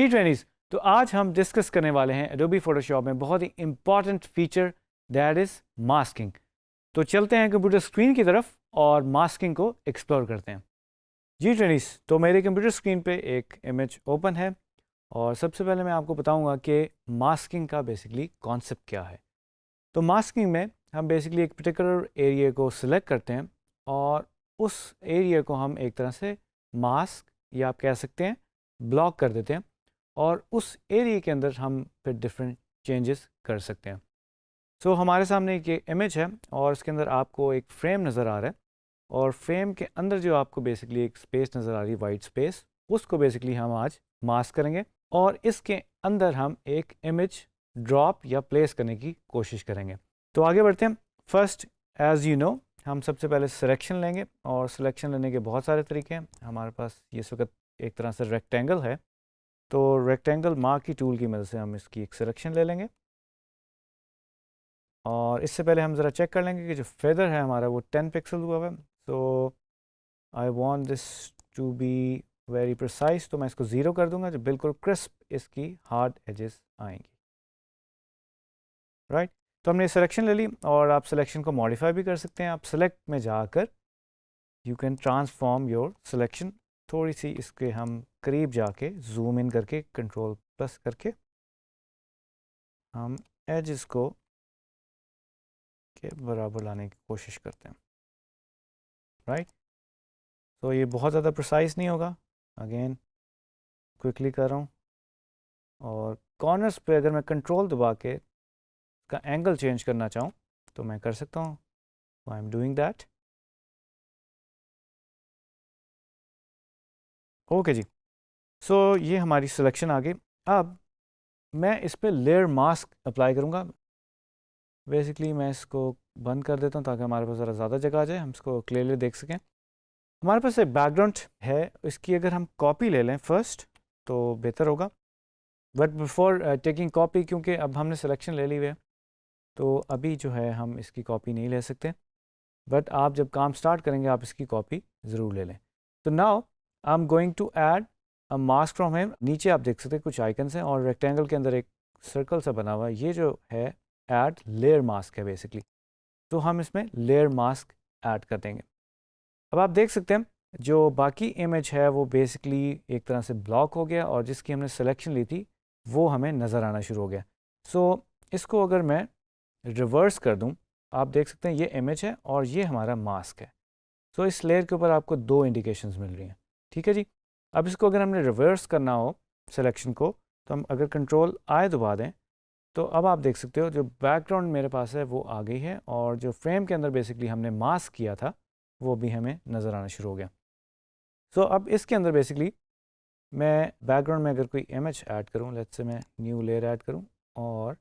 जी trainees, तो आज हम डिस्कस करने वाले हैं एडोबी फोटोशॉप में बहुत ही important feature that is masking. तो चलते हैं कंप्यूटर स्क्रीन की तरफ और मास्किंग को एक्सप्लोर करते हैं। जी ट्रेनिस, तो मेरे कंप्यूटर स्क्रीन पे एक इमेज ओपन है और सबसे पहले मैं आपको बताऊंगा कि मास्किंग का बेसिकली कॉन्सेप्ट क्या है। तो मास्किंग में हम बेसिकली एक पर्टिकुलर एरिया को सिलेक्ट करते हैं और उस एरिया को हम एक तरह से मास्क या आप कह सकते हैं ब्लॉक कर देते हैं और उस एरिया के अंदर हम फिर डिफरेंट चेंजेस कर सकते हैं। सो हमारे सामने एक इमेज है और इसके अंदर आपको एक फ्रेम नज़र आ रहा है और फ्रेम के अंदर जो आपको बेसिकली एक स्पेस नज़र आ रही है, वाइट स्पेस, उसको बेसिकली हम आज मास्क करेंगे और इसके अंदर हम एक इमेज ड्रॉप या प्लेस करने की कोशिश करेंगे। तो आगे बढ़ते हैं। फर्स्ट, एज़ यू नो, हम सबसे पहले सिलेक्शन लेंगे और सिलेक्शन लेने के बहुत सारे तरीके हैं। हमारे पास ये इस वक्त एक तरह से रेक्टेंगल है, तो रेक्टेंगल मार्क की टूल की मदद से हम इसकी एक सिलेक्शन ले लेंगे और इससे पहले हम ज़रा चेक कर लेंगे कि जो फेदर है हमारा वो 10 पिक्सल हुआ है। So I want this to be very precise, तो मैं इसको 0 कर दूंगा, जो बिल्कुल क्रिस्प इसकी हार्ड एजेस आएंगी। राइट, तो हमने सिलेक्शन ले ली और आप सिलेक्शन को मॉडिफाई भी कर सकते हैं। आप सिलेक्ट में जाकर you can transform your selection, थोड़ी सी इसके हम करीब जाके जूम इन करके कंट्रोल प्लस करके हम एजेस को के बराबर लाने की कोशिश करते हैं। राइट, तो ये बहुत ज़्यादा प्रिसाइज नहीं होगा। अगेन क्विकली कर रहा हूँ और कॉर्नर्स पे अगर मैं कंट्रोल दबा के का एंगल चेंज करना चाहूँ तो मैं कर सकता हूँ। I am doing that. Okay जी, सो ये हमारी सिलेक्शन आ गई। अब मैं इस पर लेयर मास्क अप्लाई करूँगा। बेसिकली मैं इसको बंद कर देता हूँ ताकि हमारे पास ज़रा ज़्यादा जगह आ जाए, हम इसको क्लियरली देख सकें। हमारे पास एक बैकग्राउंड है, इसकी अगर हम कॉपी ले लें फर्स्ट तो बेहतर होगा। बट बिफोर टेकिंग कॉपी, क्योंकि अब हमने सिलेक्शन ले ली हुई है तो अभी जो है हम इसकी कॉपी नहीं ले सकते, बट आप जब काम स्टार्ट करेंगे आप इसकी कॉपी ज़रूर ले लें। तो now I am going to add a mask from him. नीचे आप देख सकते हैं कुछ आइकन्स हैं और रेक्टेंगल के अंदर एक सर्कल सा बना हुआ है, ये जो है ऐड लेयर मास्क है बेसिकली। तो हम इसमें लेयर मास्क ऐड कर देंगे। अब आप देख सकते हैं जो बाकी इमेज है वो बेसिकली एक तरह से ब्लॉक हो गया और जिसकी हमने सिलेक्शन ली थी वो हमें नज़र आना शुरू हो गया। सो इसको अगर मैं रिवर्स कर दूं, आप देख सकते हैं ये इमेज है और ये हमारा मास्क है। सो इस लेयर के ऊपर आपको दो इंडिकेशंस मिल रही हैं। ठीक है जी, अब इसको अगर हमने रिवर्स करना हो सिलेक्शन को, तो हम अगर कंट्रोल आई दबा दें तो अब आप देख सकते हो जो बैकग्राउंड मेरे पास है वो आ गई है और जो फ्रेम के अंदर बेसिकली हमने मास्क किया था वो भी हमें नज़र आना शुरू हो गया। सो अब इसके अंदर बेसिकली मैं बैकग्राउंड में अगर कोई इमेज ऐड करूं, लेट्स से मैं न्यू लेयर ऐड करूं और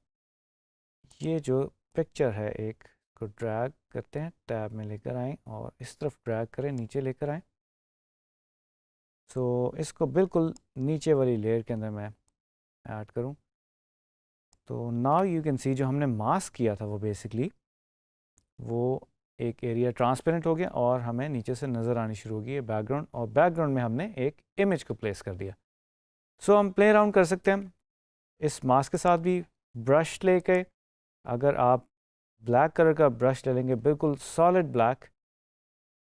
ये जो पिक्चर है एक को ड्रैग करते हैं, टैब में लेकर आएँ और इस तरफ ड्रैग करें, नीचे लेकर आएँ। सो इसको बिल्कुल नीचे वाली लेयर के अंदर मैं ऐड करूं तो नाउ यू कैन सी जो हमने मास्क किया था वो बेसिकली वो एक एरिया ट्रांसपेरेंट हो गया और हमें नीचे से नज़र आनी शुरू हो गई है बैकग्राउंड, और बैकग्राउंड में हमने एक इमेज को प्लेस कर दिया। सो हम प्ले अराउंड कर सकते हैं इस मास्क के साथ भी। ब्रश लेके अगर आप ब्लैक कलर का ब्रश ले लेंगे, बिल्कुल सॉलिड ब्लैक,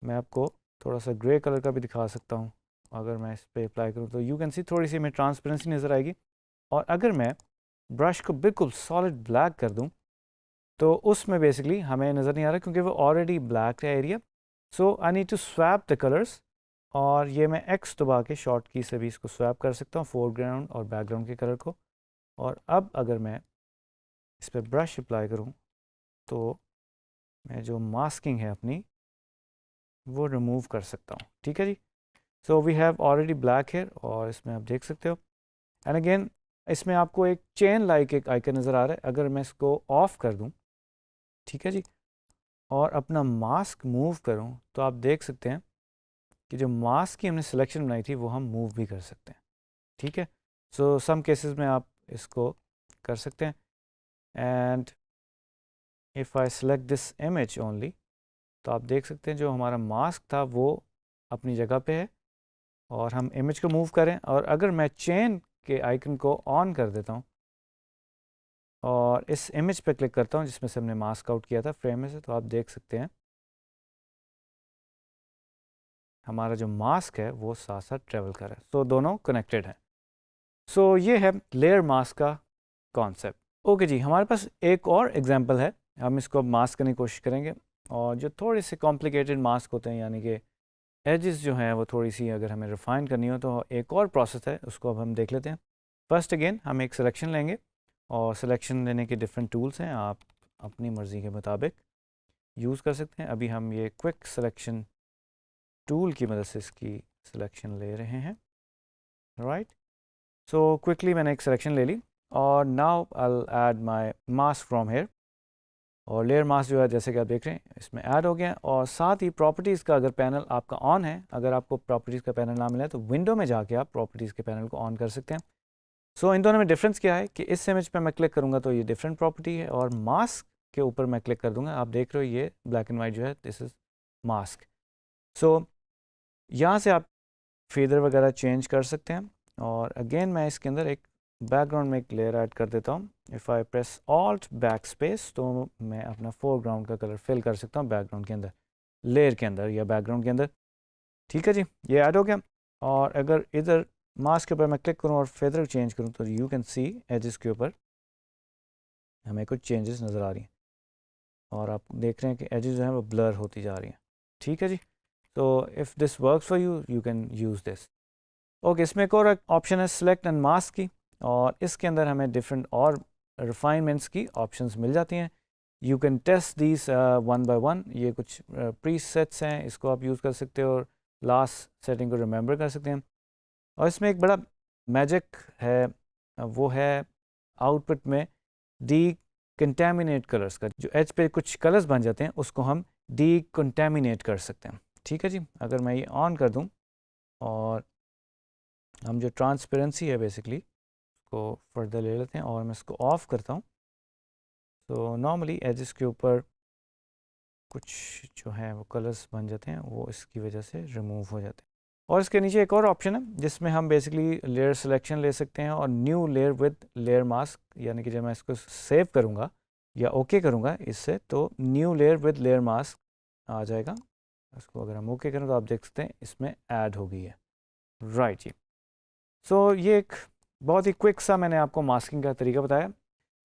मैं आपको थोड़ा सा ग्रे कलर का भी दिखा सकता हूँ। अगर मैं इस पर अप्लाई करूँ तो यू कैन सी थोड़ी सी हमें ट्रांसपेरेंसी नज़र आएगी। और अगर मैं ब्रश को बिल्कुल सॉलिड ब्लैक कर दूँ तो उसमें बेसिकली हमें नज़र नहीं आ रहा क्योंकि वो ऑलरेडी ब्लैक है area. So I need to swap the colours और ये मैं एक्स दबा के शॉर्ट की से भी इसको स्वैप कर सकता हूँ, फोरग्राउंड और बैकग्राउंड के कलर को। और अब अगर मैं इस पर ब्रश अप्लाई करूँ तो मैं जो मास्किंग है अपनी वो रिमूव कर सकता हूँ। ठीक है जी, so we have already black hair और इसमें आप देख सकते हो। एंड अगेन इसमें आपको एक चेन लाइक एक आइकन नज़र आ रहा है, अगर मैं इसको ऑफ कर दूँ, ठीक है जी, और अपना मास्क मूव करूं तो आप देख सकते हैं कि जो मास्क की हमने सिलेक्शन बनाई थी वो हम मूव भी कर सकते हैं। ठीक है, सो सम केसेस में आप इसको कर सकते हैं। And if I select this image only, तो आप देख सकते हैं जो हमारा मास्क था वो अपनी जगह पे है और हम इमेज को मूव करें। और अगर मैं चेन के आइकन को ऑन कर देता हूँ और इस इमेज पे क्लिक करता हूँ जिसमें से हमने मास्क आउट किया था फ्रेम में से, तो आप देख सकते हैं हमारा जो मास्क है वो साथ साथ ट्रेवल कर रहा है। सो दोनों कनेक्टेड हैं। सो ये है लेयर मास्क का कॉन्सेप्ट। ओके जी, हमारे पास एक और एग्जांपल है। हम इसको अब मास्क करने की कोशिश करेंगे और जो थोड़े से कॉम्प्लिकेटेड मास्क होते हैं, यानी कि एजेस जो हैं वो थोड़ी सी अगर हमें रिफाइन करनी हो तो एक और प्रोसेस है, उसको अब हम देख लेते हैं। फर्स्ट अगेन हम एक सिलेक्शन लेंगे और सिलेक्शन लेने के डिफरेंट टूल्स हैं, आप अपनी मर्ज़ी के मुताबिक यूज़ कर सकते हैं। अभी हम ये क्विक सिलेक्शन टूल की मदद से इसकी सिलेक्शन ले रहे हैं। राइट, सो क्विकली मैंने एक सिलेक्शन ले ली और now I add my mask from here. और लेयर मास्क जो है जैसे कि आप देख रहे हैं इसमें ऐड हो गया। और साथ ही प्रॉपर्टीज़ का अगर पैनल आपका ऑन है, अगर आपको प्रॉपर्टीज़ का पैनल ना मिला तो विंडो में जाके आप प्रॉपर्टीज़ के पैनल को ऑन कर सकते हैं। सो इन दोनों में डिफरेंस क्या है कि इस इमेज पे मैं क्लिक करूँगा तो ये डिफरेंट प्रॉपर्टी है, और मास्क के ऊपर मैं क्लिक कर दूंगा, आप देख रहे हो ये ब्लैक एंड वाइट जो है, दिस इज़ मास्क। सो यहाँ से आप फेदर वगैरह चेंज कर सकते हैं। और अगेन मैं इसके अंदर एक बैकग्राउंड में एक लेयर ऐड कर देता हूँ। If I press alt back space तो मैं अपना फोरग्राउंड का कलर फिल कर सकता हूँ बैकग्राउंड के अंदर, लेयर के अंदर या बैकग्राउंड के अंदर। ठीक है जी, ये ऐड हो गया। और अगर इधर मास्क के ऊपर मैं क्लिक करूँ और फेदर चेंज करूँ तो यू कैन सी एजेस के ऊपर हमें कुछ चेंजेस नज़र आ रही हैं और आप देख रहे हैं कि एजेस जो हैं वो ब्लर होती जा रही हैं। ठीक है जी, तो if this works for you, you can use this. Okay, इसमें एक और ऑप्शन है सिलेक्ट एंड मास्क की, और इसके अंदर हमें डिफरेंट और रिफाइनमेंट्स की ऑप्शंस मिल जाती हैं। You can test these one by one. ये कुछ प्री सेट्स हैं, इसको आप यूज़ कर सकते हो और लास्ट सेटिंग को रिमेंबर कर सकते हैं। और इसमें एक बड़ा मैजिक है, वो है आउटपुट में डी कंटेमिनेट कलर्स का। जो एज पे कुछ कलर्स बन जाते हैं उसको हम डी कंटेमिनेट कर सकते हैं। ठीक है जी, अगर मैं ये ऑन कर दूं और हम जो ट्रांसपेरेंसी है बेसिकली उसको फर्दर ले लेते हैं और मैं इसको ऑफ़ करता हूँ, तो नॉर्मली एजेस के ऊपर कुछ जो है वो कलर्स बन जाते हैं, वो इसकी वजह से रिमूव हो जाते हैं। और इसके नीचे एक और ऑप्शन है जिसमें हम बेसिकली लेयर सिलेक्शन ले सकते हैं और new layer with layer mask, यानी कि जब मैं इसको सेव करूँगा या ओके करूँगा इससे, तो new layer with layer mask आ जाएगा। इसको अगर हम ओके करें तो आप देख सकते हैं इसमें ऐड हो गई है। राइट जी, सो ये एक बहुत ही क्विक सा मैंने आपको मास्किंग का तरीका बताया।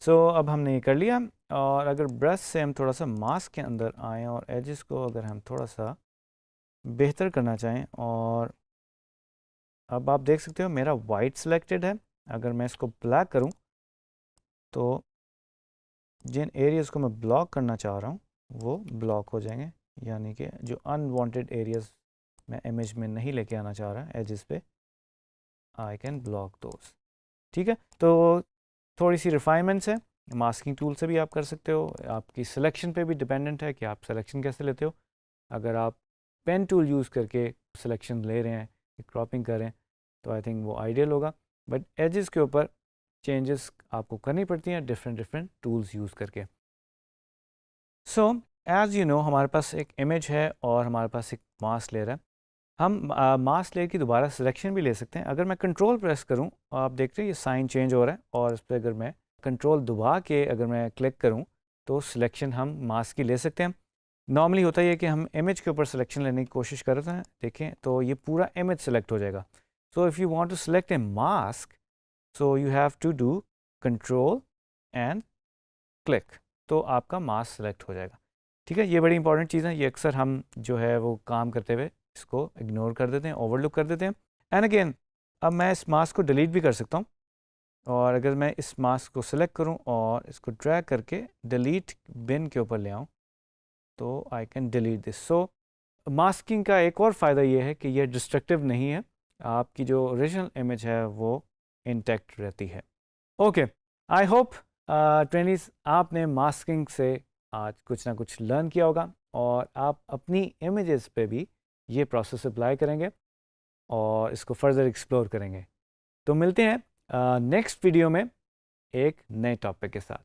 सो अब हमने ये कर लिया, और अगर ब्रश से हम थोड़ा सा मास्क के अंदर आएँ और एजेस को अगर हम थोड़ा सा बेहतर करना चाहें, और अब आप देख सकते हो मेरा वाइट सिलेक्टेड है। अगर मैं इसको ब्लैक करूं तो जिन एरियाज़ को मैं ब्लॉक करना चाह रहा हूं वो ब्लॉक हो जाएंगे, यानी कि जो अनवांटेड एरियाज़ मैं इमेज में नहीं लेके आना चाह रहा एजेस पे, आई कैन ब्लॉक दोज। ठीक है, तो थोड़ी सी रिफाइनमेंट्स है, मास्किंग टूल से भी आप कर सकते हो। आपकी सिलेक्शन पे भी डिपेंडेंट है कि आप सिलेक्शन कैसे लेते हो। अगर आप पेन टूल यूज़ करके सिलेक्शन ले रहे हैं, क्रॉपिंग कर रहे हैं, तो आई थिंक वो आइडियल होगा। बट एजेस के ऊपर चेंजेस आपको करनी पड़ती हैं डिफरेंट टूल्स यूज़ करके। सो एज़ यू नो हमारे पास एक इमेज है और हमारे पास एक मास्क लेयर है। हम मास्क लेयर की दोबारा सिलेक्शन भी ले सकते हैं। अगर मैं कंट्रोल प्रेस करूं, आप देख रहे हैं ये साइन चेंज हो रहा है, और इस पर अगर मैं कंट्रोल दबा के अगर मैं क्लिक करूं तो सिलेक्शन हम मास्क की ले सकते हैं। नॉर्मली होता है कि हम इमेज के ऊपर सिलेक्शन लेने की कोशिश करते हैं, देखें तो ये पूरा इमेज सेलेक्ट हो जाएगा। So if you want to select a mask, so you have to do control and click, तो आपका मास्क सेलेक्ट हो जाएगा। ठीक है, ये बड़ी इंपॉर्टेंट चीज़ है, ये अक्सर हम जो है वो काम करते हुए इसको इग्नोर कर देते हैं, ओवरलुक कर देते हैं। एंड अगेन अब मैं इस मास्क को डिलीट भी कर सकता हूँ, और अगर मैं इस मास्क को सिलेक्ट करूँ और इसको ड्रैग करके डिलीट बिन के ऊपर ले आऊँ तो I can delete this. So masking का एक और फ़ायदा ये है कि ये डिस्ट्रक्टिव नहीं है, आपकी जो ओरिजिनल इमेज है वो इंटैक्ट रहती है। ओके, आई होप ट्रेनिस आपने मास्किंग से आज कुछ ना कुछ लर्न किया होगा, और आप अपनी इमेजेस पे भी ये प्रोसेस अप्लाई करेंगे और इसको फर्दर एक्सप्लोर करेंगे। तो मिलते हैं नेक्स्ट वीडियो में एक नए टॉपिक के साथ।